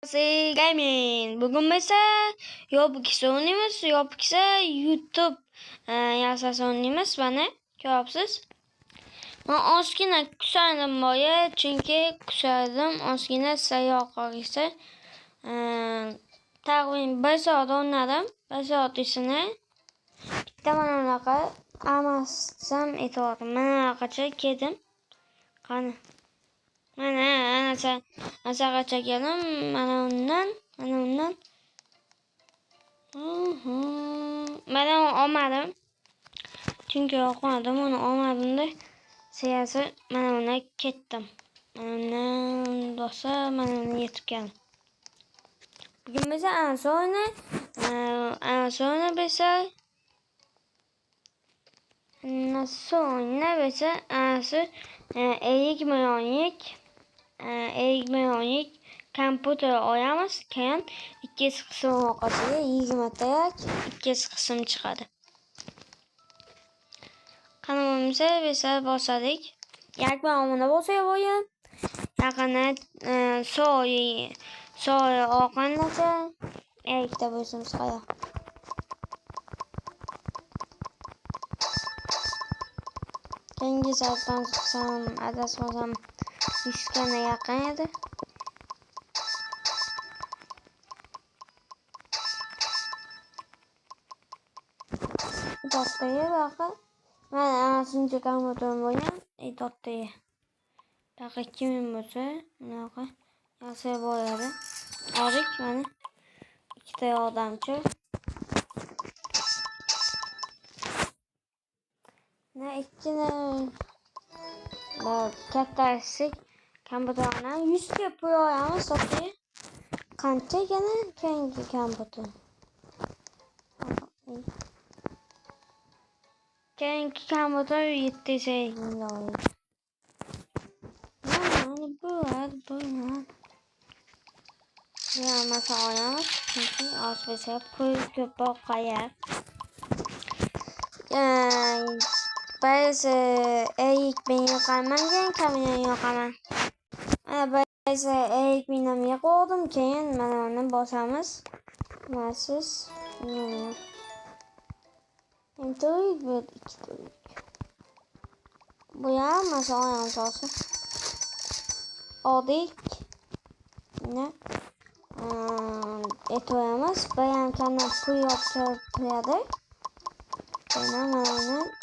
Gaming. Bugun esa yopiqsa o'ynaymiz, yopiqsa YouTube yasasa o'ynaymiz. Mana ko'ryapsiz. Men ozgina kusadim boya, chunki kusadim ozgina sayoqligisa. Taxmin 1 soat o'ynadim. 1 soat ichida bitta mana bunaqa amasam aytdim. Mana bunaqacha keldim. Qani mana anaqacha keldim. Mana undan. Mana olmadim. Chunki yoqmadim, uni olmadim-da. Siyasi mana buni ketdim. Mana dosa mana yetib keldim. Bugun biz ana bilsa anasi egmeyonik kompüter olamiz. Keyin ikkinchi qism orqasiga 20 tayak ikkinchi qism chiqadi. Kanalimizni biz bosadik. Yakma omuna bo'lsa bo'yin. Yaqinda soy oqanlasa ikkita bo'lsamiz qo'ya. Keyingi soatdan chiqsam, adasmasam 100 ga yaqin edi. Dottaya baqa. Mana shuncha kompüterim bo'lgan. Dottaya. Baqa 2000 bo'lsa, bunaqa yasa bo'ladi. Orik mana ikkita yordamchi. Na ikkina kattasi kompüterni 100 ga pul olamiz Dottaya. Qancha yana keyingi kompüter? Keyingi kompüter 700 ming oladi. Mana bo'ladi. Ya masalan, chunki asbesa pul ko'proq qo'yar. Ba'zi ekmen yoqaman, kamion yoqaman. Mana ba'zi ekmenam yoqdim, keyin mana uni bosamiz. Masiz. Entoy bu ikki. Bu ya masalan asosi. Odik. Ne? Etoyamiz. Bayan kanal pul yoqtiradi. Mana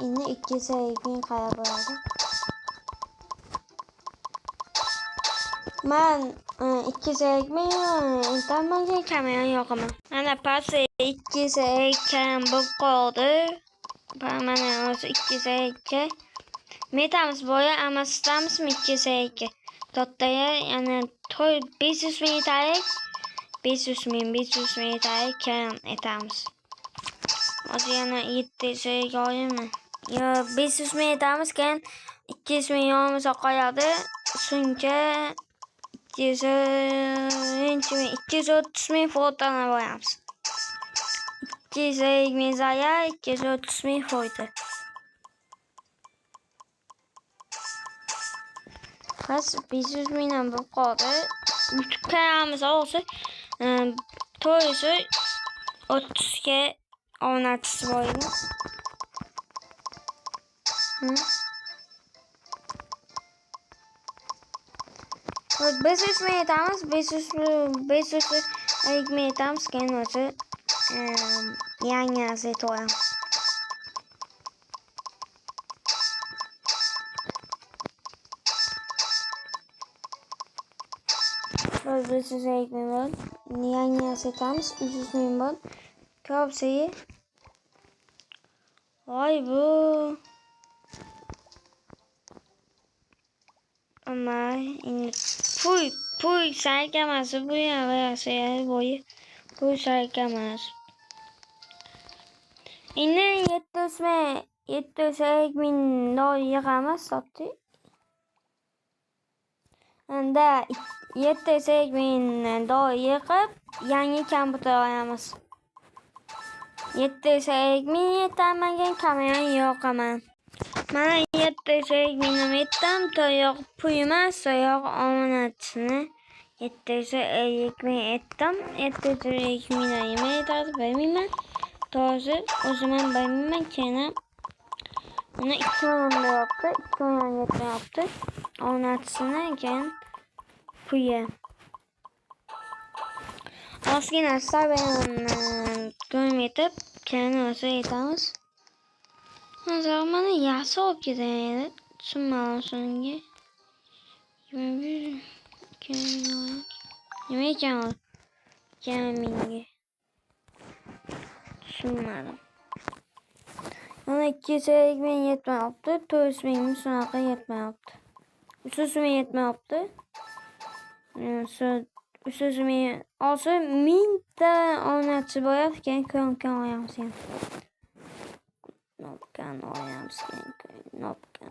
inni 200 ming qaya bo'ladi. Men 200 ming intermanga kamion yoqaman. Mana pasti 200 kam bo'lib qoldi. Mana o'zi 200 metamiz boya amasdamiz 200 Dottaya yana 500 ming tarik 500 ming tarik kam etamiz. Hozir yana 700 qo'yaymi? Yo 500 ming etamiz, keyin 200 ming yo'qimiz qoladi. Shuncha 230 ming foydani qo'yamiz. 200 ming zaya 230 ming foyda. Bas 500 mingdan bo'lib qoldi. Yutkamiz olsa 30 ga oynatisi bo'ladi. 500 ming etamiz, 500 ming etamiz, keyin o'zi yangi azet olamiz. Biz ming bol, yangi azetamiz 300 ming bol. Ko'psiyi. Voy bu. Ama endi pul sarkamasi bu ya versa bo'yi. Pul sarkamasi. Endi 700 ming dollar yig'amiz sotdi. Unda 700 ming dollar yig'ib yangi kompüter olamiz. 700 ming yetamagan kamion yoqaman. Mana 700 ming metam toyoq pul emas, toyoq omonatini 750 ming etdim. 750 mingdan nima etadi bilmayman. To'g'risi o'zim ham bilmayman. Keyin uni 2 million deyapti. 2 million yetmayapti. O'rnatisini keyin puyi. Ozgina sabiyani ko'mib yetib, keyin o'zi aytamiz. Hozir mana yaxshi olib ketadi. Tushunmadim shunga. Nima ekan u? Minga. Tushunmadim. Mana 250 ming yetmayapti. 400 ming shunaqa yetmayapti. 300 ming yetmayapti. 300 ming olsa mingta o'rnatib bo'yab keyin ko'mkan olamiz ham. Nopkan olamiz keyin nopkan.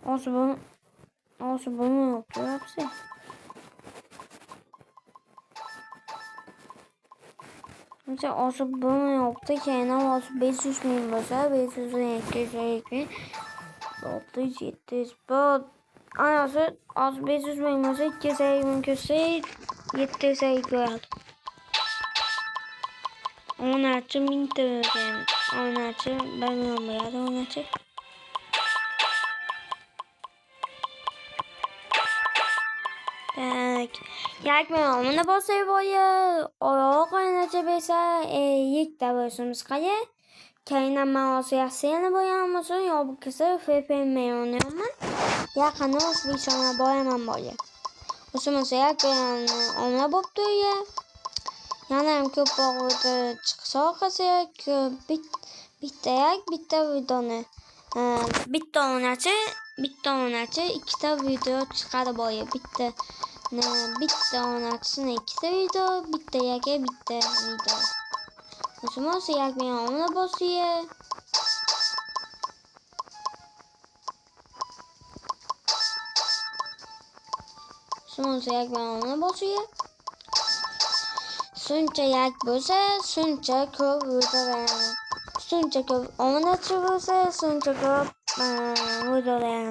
Olsa bo'lmayapti hepsi. Mesela olsa bo'lmayapti. Keyin olsa 500 ming bo'lsa 500 ming 250 ming 600 700 bu anasi 500 ming bo'lsa 250 ming ko'rsa 750 ko'radi. O'rnachi mingta bo'lgan. O'rnachi 1 million bo'ladi o'rnachi. Tak. Yak million buni bo'lsa bo'yi oyoq o'rnachi bo'lsa ikkita bo'lsimiz qaya. Keyin men hozir yaxshini bo'yamizmi yo bo'lsa FPM o'ynayman. Yaqinda O'zbekistonga boraman bo'yi. O'zimiz ona bo'pti ya. Yana ham ko'p vaqt chiqsa qilsak bitta videoni bitta onachi ikkita video chiqadi bo'yi. Bitta onachisini ikkita video, bitta bitta video. O'zimiz yakmen ona bosiya. Shuncha yak bo'lsa, shuncha ko'p videolar. Shuncha ko'p onachi bo'lsa, shuncha ko'p videolar.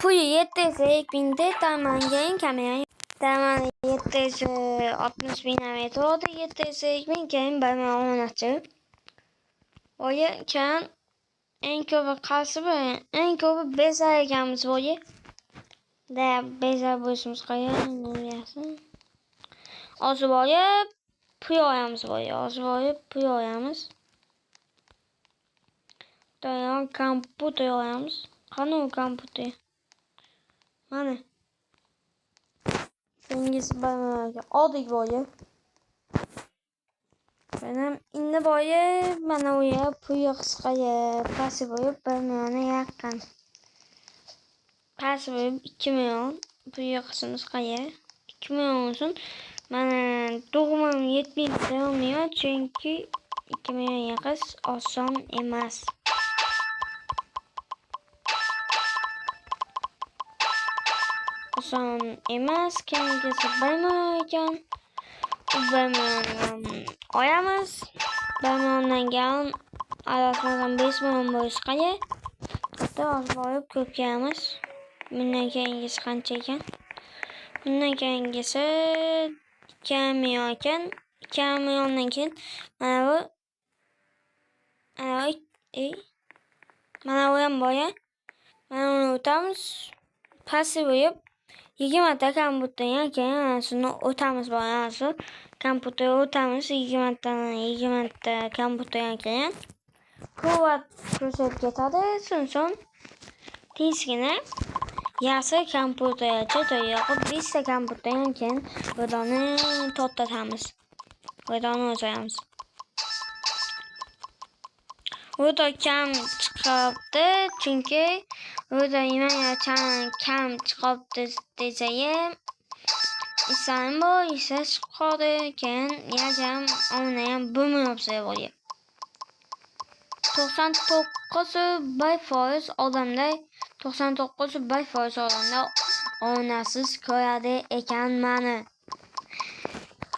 Puyi 750 mingda tamangan kamera. Taman 760 ming metrda 750 ming keyin bir onachi. Oya keyin eng ko'pi qaysi bu? Eng ko'pi bezar ekanmiz bo'yi. Da bezar bo'lishimiz qo'ygan yaxshi. Hozir bo'yi puy olamiz bo'yi. Hozir bo'yi puy olamiz. Dayan kompyuter olamiz. Qani u kompyuter? Mana. Dengiz barmoqga oldik bo'yi. Benim indi bo'yi mana u yer puy qisqaga pasi bo'yi 1 million yaqin. Pasi bo'yi 2 million puy qisimiz qaya. 2 million olsun. Mana doğumum yetmiyor çünkü 2 million yaqis oson emas. Oson emas, kengesi 1 million ekan. 1 million oyamiz. 1 milliondan keyin arasmadan 5 million bo'lish qaya. Bitta oz borib ko'pkamiz. Bundan keyingisi qancha ekan? Bundan keyingisi 2 million ekan. 2 milliondan keyin mana bu ham boya. Mana uni o'tamiz. Pasi bo'yib 20 ta kompyuterdan keyin shuni o'tamiz boya. Kompyuter o'tamiz 20 ta kompyuterdan keyin quvvat ko'rsatib ketadi. So'ng tezgina yaxshi kompyutercha yoqib 5 ta kompyuterdan keyin videoni to'xtatamiz. Videoni o'chiramiz. Video kam chiqibdi chunki video kam chiqibdi desayim isam bu esa chiqadi keyin yagam ona ham bo'lmayapti bo'yi. 99% odamlar 99% odamlar onasiz ko'radi ekan mani.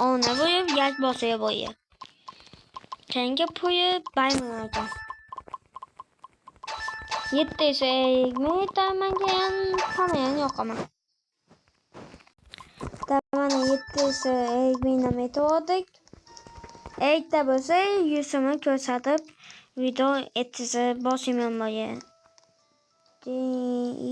Ona bo'yib yak bosiya bo'yi. Keyingi puyi 1 million ekan. 720 tamagan kameran yoqaman. Mana 720 metodik. Ekda bo'lsa yuzimni ko'rsatib video etsa bosimim bo'yi. Tin.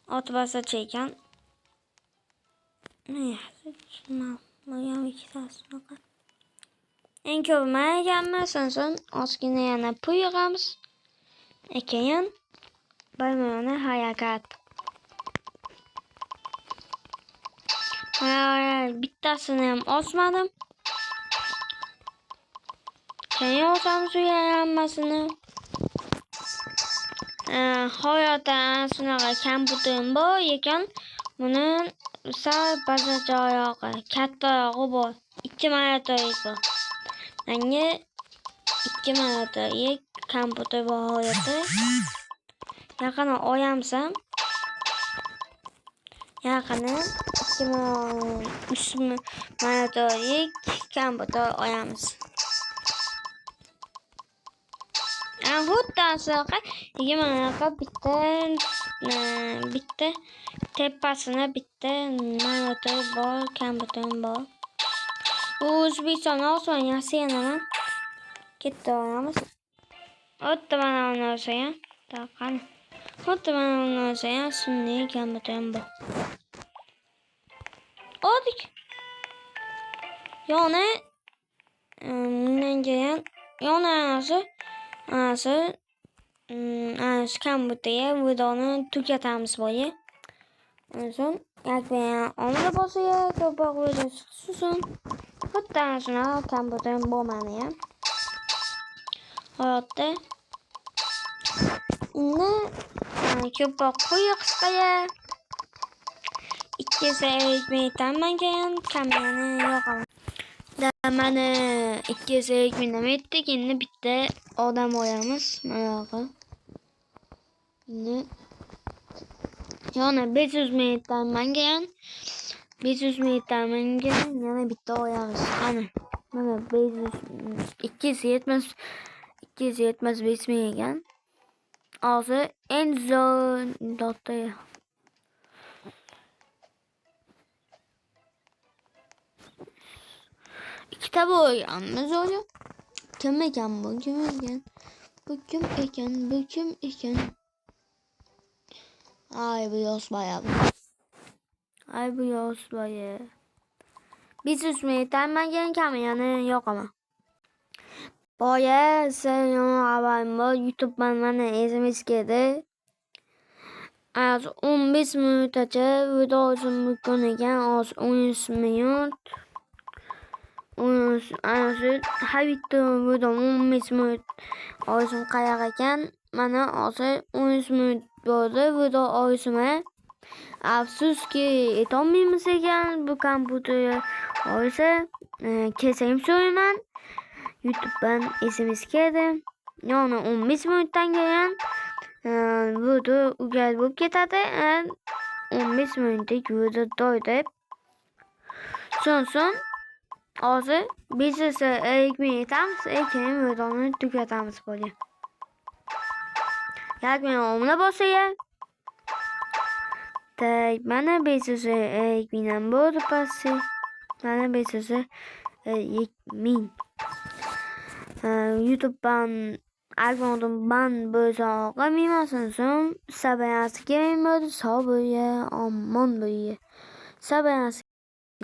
Ot basa çeken. En köpüme gelmezsen son askine yana puyuğamız. Ekeyen baymağına hayakat. Bittasını hem osmadım. Seni olsam suya yanmasını. Hayata sunağa kamputum bu yeken bunun sağ bazaca ayağı, katta ayağı bu. 2 mayatoyu bu. Yani 2 mayatoyu kamputu bu hayatı. Yakına oyamsam. Yakına 3 mayatoyu kamputu oyamız. Hutdan sonra yemaka bitti. Tepasına bitti. Mayatoyu bu kamputu bu. Uzbekistan olsun ya siyana gitti oyamız. Otta bana onu söyle. Takan. Otta bana onu söyle. Sunni kamputu bu. Odik. Yani neden yani anası kamputuya videonu tüketamiz boyu. En son yakmayan onu da basıyor. Topak video susun. Hatta sonra kamputun bu manaya. Hayatta ne köpek koyu kıskaya 220 tamamen kameranı yok ama. Mana 220 metre yine bitti odam oyamız merakı. Yani 500 metreden ben gelen 500 metreden ben gelen yani bitti oyamız. Hani mana 500 270 bitmeye gelen. Ağzı en zor noktaya. Kitabı oyamız oluyor. Kim eken bu? Kim eken? Ay bu yosbaya. Ay bu yosbaya. Biz üstmeyden ben gelen kameranın yok ama. Boya sen haberim var. YouTube bana SMS geldi. Az 15 minutça video mümkün eken az 13 minut. Anası her video 15 minut olsun kayak eken bana azı 13 minut böyle video olsun. Afsus ki etomimiz eken bu kampütü olsa keseyim söylemem. YouTube'dan SMS geldi. Yani 15 minuttan gelen video gel bu ketadi. 15 minutlik video doydu. Son azı biz ise ekmeğimiz ekmeğin videonu tüketimiz böyle. Yakmayın omuna basıyor. Bana biz ise ekmeğin böyle pası. Bana biz ise ekmeğin. YouTube'dan algoritm ben böyle ağlamıyorsun son sabahası gelmedi sabahı aman böyle sabahası